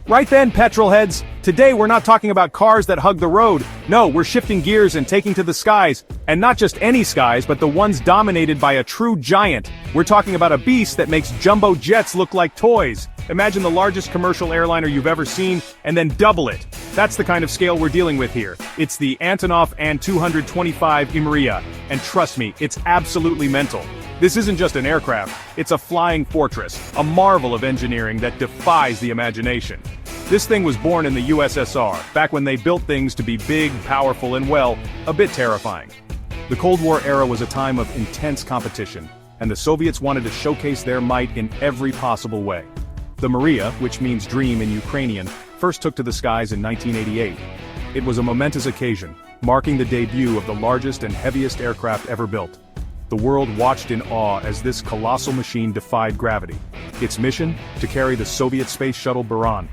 Right then, petrol heads, today we're not talking about cars that hug the road. No, we're shifting gears and taking to the skies. And not just any skies, but the ones dominated by a true giant. We're talking about a beast that makes jumbo jets look like toys. Imagine the largest commercial airliner you've ever seen, and then double it. That's the kind of scale we're dealing with here. It's the Antonov An-225 Mriya. And trust me, it's absolutely mental. This isn't just an aircraft, it's a flying fortress, a marvel of engineering that defies the imagination. This thing was born in the USSR, back when they built things to be big, powerful, and well, a bit terrifying. The Cold War era was a time of intense competition, and the Soviets wanted to showcase their might in every possible way. The Mriya, which means dream in Ukrainian, first took to the skies in 1988. It was a momentous occasion, marking the debut of the largest and heaviest aircraft ever built. The world watched in awe as this colossal machine defied gravity. Its mission? To carry the Soviet space shuttle Buran.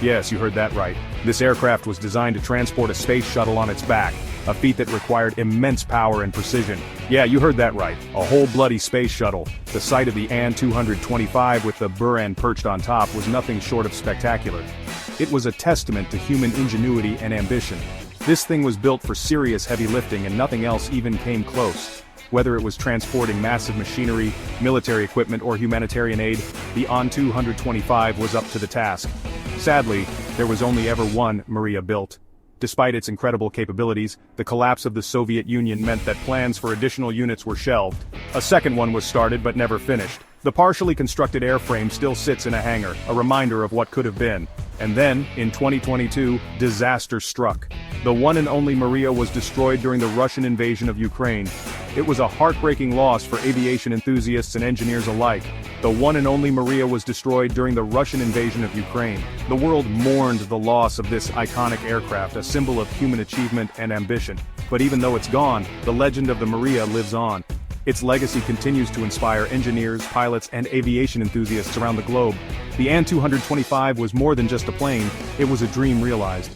Yes, you heard that right. This aircraft was designed to transport a space shuttle on its back, a feat that required immense power and precision. Yeah, you heard that right. A whole bloody space shuttle. The sight of the An-225 with the Buran perched on top was nothing short of spectacular. It was a testament to human ingenuity and ambition. This thing was built for serious heavy lifting and nothing else even came close. Whether it was transporting massive machinery, military equipment, or humanitarian aid, the An-225 was up to the task. Sadly, there was only ever one Mriya built. Despite its incredible capabilities, the collapse of the Soviet Union meant that plans for additional units were shelved. A second one was started but never finished. The partially constructed airframe still sits in a hangar, a reminder of what could have been. And then, in 2022, disaster struck. The one and only Mriya was destroyed during the Russian invasion of Ukraine. It was a heartbreaking loss for aviation enthusiasts and engineers alike. The one and only Mriya was destroyed during the Russian invasion of Ukraine. The world mourned the loss of this iconic aircraft, a symbol of human achievement and ambition. But even though it's gone, the legend of the Mriya lives on. Its legacy continues to inspire engineers, pilots, and aviation enthusiasts around the globe. The An-225 was more than just a plane, it was a dream realized.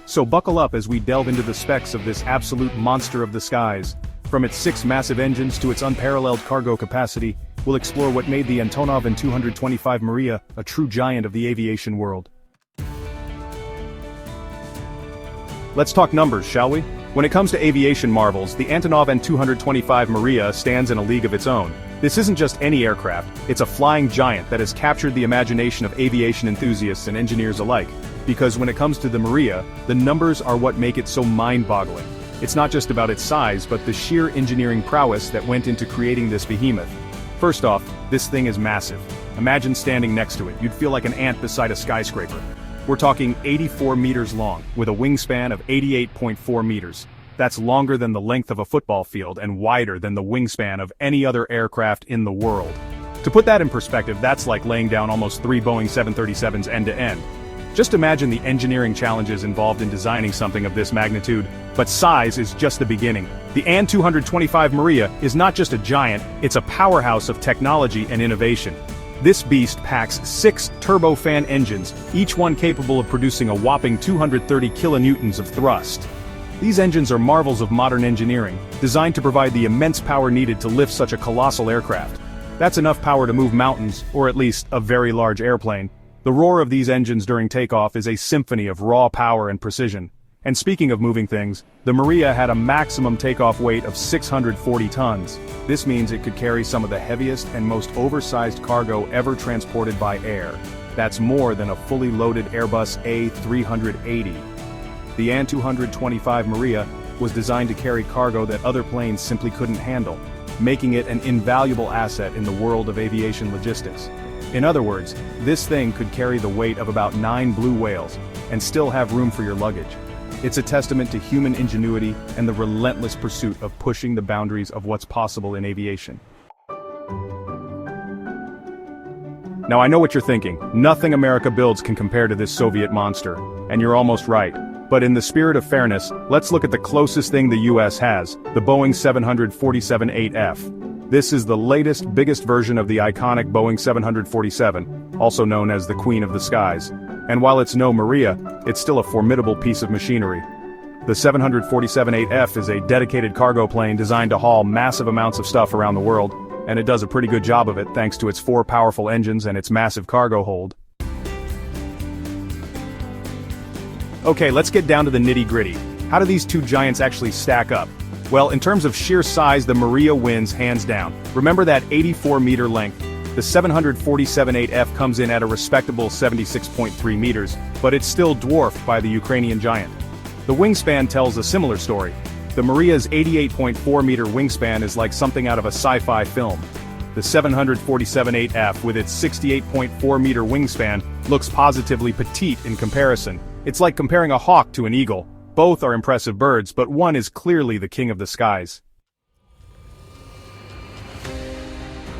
So buckle up as we delve into the specs of this absolute monster of the skies. From its 6 massive engines to its unparalleled cargo capacity, we'll explore what made the Antonov An-225 Mriya a true giant of the aviation world. Let's talk numbers, shall we? When it comes to aviation marvels, the Antonov An-225 Mriya stands in a league of its own. This isn't just any aircraft, it's a flying giant that has captured the imagination of aviation enthusiasts and engineers alike. Because when it comes to the Mriya, the numbers are what make it so mind-boggling. It's not just about its size, but the sheer engineering prowess that went into creating this behemoth. First off, this thing is massive. Imagine standing next to it, you'd feel like an ant beside a skyscraper. We're talking 84 meters long, with a wingspan of 88.4 meters. That's longer than the length of a football field and wider than the wingspan of any other aircraft in the world. To put that in perspective, that's like laying down almost 3 Boeing 737s end-to-end. Just imagine the engineering challenges involved in designing something of this magnitude, but size is just the beginning. The An-225 Mriya is not just a giant, it's a powerhouse of technology and innovation. This beast packs 6 turbofan engines, each one capable of producing a whopping 230 kilonewtons of thrust. These engines are marvels of modern engineering, designed to provide the immense power needed to lift such a colossal aircraft. That's enough power to move mountains, or at least a very large airplane. The roar of these engines during takeoff is a symphony of raw power and precision. And speaking of moving things, the Mriya had a maximum takeoff weight of 640 tons. This means it could carry some of the heaviest and most oversized cargo ever transported by air. That's more than a fully loaded Airbus A380. The An-225 Mriya was designed to carry cargo that other planes simply couldn't handle, making it an invaluable asset in the world of aviation logistics. In other words, this thing could carry the weight of about 9 blue whales, and still have room for your luggage. It's a testament to human ingenuity and the relentless pursuit of pushing the boundaries of what's possible in aviation. Now I know what you're thinking, nothing America builds can compare to this Soviet monster, and you're almost right. But in the spirit of fairness, let's look at the closest thing the US has, the Boeing 747-8F. This is the latest, biggest version of the iconic Boeing 747, also known as the Queen of the Skies. And while it's no Mriya, it's still a formidable piece of machinery. The 747-8F is a dedicated cargo plane designed to haul massive amounts of stuff around the world, and it does a pretty good job of it thanks to its 4 powerful engines and its massive cargo hold. Okay, let's get down to the nitty-gritty. How do these two giants actually stack up? Well, in terms of sheer size, the Mriya wins hands down. Remember that 84-meter length? The 747-8F comes in at a respectable 76.3 meters, but it's still dwarfed by the Ukrainian giant. The wingspan tells a similar story. The Mriya's 88.4-meter wingspan is like something out of a sci-fi film. The 747-8F, with its 68.4-meter wingspan, looks positively petite in comparison. It's like comparing a hawk to an eagle. Both are impressive birds, but one is clearly the king of the skies.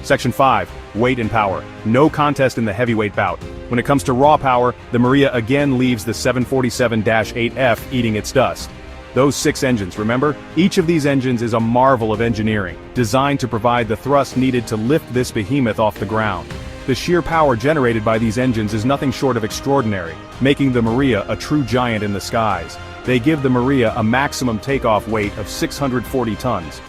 Section 5. Weight and power. No contest in the heavyweight bout. When it comes to raw power, the Mriya again leaves the 747-8F eating its dust. Those 6 engines, remember? Each of these engines is a marvel of engineering, designed to provide the thrust needed to lift this behemoth off the ground. The sheer power generated by these engines is nothing short of extraordinary, making the Mriya a true giant in the skies. They give the Mriya a maximum takeoff weight of 640 tons.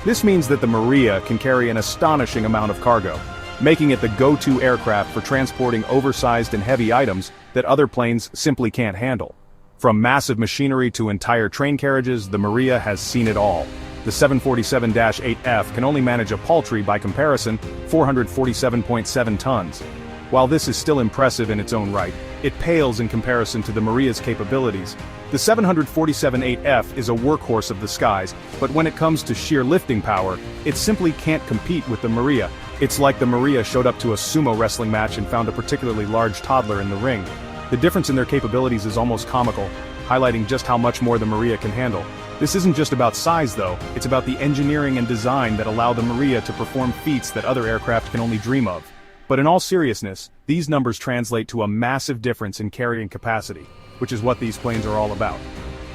This means that the Mriya can carry an astonishing amount of cargo, making it the go-to aircraft for transporting oversized and heavy items that other planes simply can't handle. From massive machinery to entire train carriages, the Mriya has seen it all. The 747-8F can only manage a paltry, by comparison, 447.7 tons. While this is still impressive in its own right, it pales in comparison to the Mriya's capabilities. The 747-8F is a workhorse of the skies, but when it comes to sheer lifting power, it simply can't compete with the Mriya. It's like the Mriya showed up to a sumo wrestling match and found a particularly large toddler in the ring. The difference in their capabilities is almost comical, highlighting just how much more the Mriya can handle. This isn't just about size though, it's about the engineering and design that allow the Mriya to perform feats that other aircraft can only dream of. But in all seriousness, these numbers translate to a massive difference in carrying capacity, which is what these planes are all about.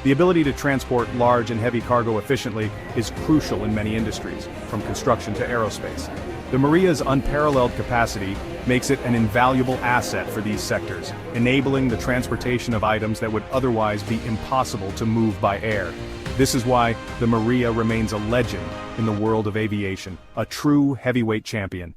The ability to transport large and heavy cargo efficiently is crucial in many industries, from construction to aerospace. The Mriya's unparalleled capacity makes it an invaluable asset for these sectors, enabling the transportation of items that would otherwise be impossible to move by air. This is why the Mriya remains a legend in the world of aviation, a true heavyweight champion.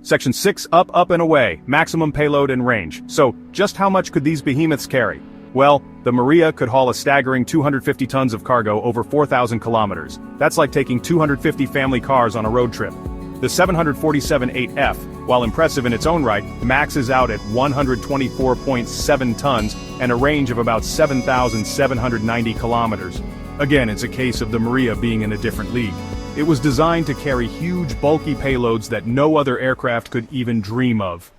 Section 6. Up, up and away. Maximum payload and range. So, just how much could these behemoths carry? Well, the Mriya could haul a staggering 250 tons of cargo over 4,000 kilometers. That's like taking 250 family cars on a road trip. The 747-8F, while impressive in its own right, maxes out at 124.7 tons and a range of about 7,790 kilometers. Again, it's a case of the Mriya being in a different league. It was designed to carry huge, bulky payloads that no other aircraft could even dream of.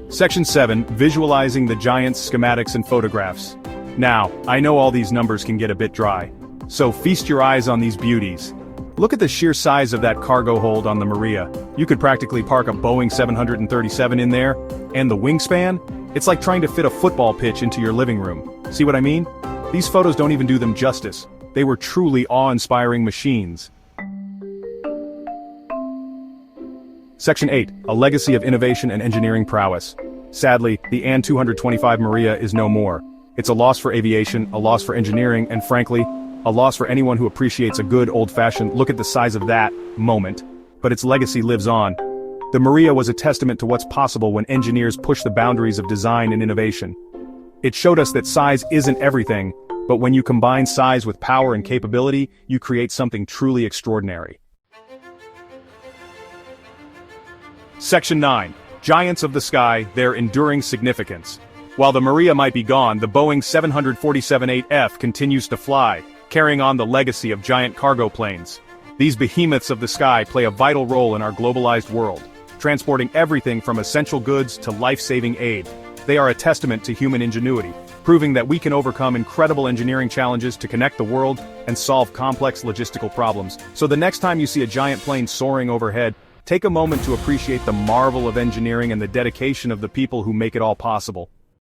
Section 7. Visualizing the giant's schematics and photographs. Now, I know all these numbers can get a bit dry, so feast your eyes on these beauties. Look at the sheer size of that cargo hold on the Mriya. You could practically park a Boeing 737 in there, and the wingspan? It's like trying to fit a football pitch into your living room. See what I mean? These photos don't even do them justice. They were truly awe-inspiring machines. Section 8. A legacy of innovation and engineering prowess. Sadly, the An-225 Mriya is no more. It's a loss for aviation, a loss for engineering, and frankly, a loss for anyone who appreciates a good old-fashioned look at the size of that moment. But its legacy lives on. The Mriya was a testament to what's possible when engineers push the boundaries of design and innovation. It showed us that size isn't everything, but when you combine size with power and capability, you create something truly extraordinary. Section 9. Giants of the sky, their enduring significance. While the Mriya might be gone, the Boeing 747-8F continues to fly, carrying on the legacy of giant cargo planes. These behemoths of the sky play a vital role in our globalized world, transporting everything from essential goods to life-saving aid. They are a testament to human ingenuity, proving that we can overcome incredible engineering challenges to connect the world and solve complex logistical problems. So the next time you see a giant plane soaring overhead, take a moment to appreciate the marvel of engineering and the dedication of the people who make it all possible.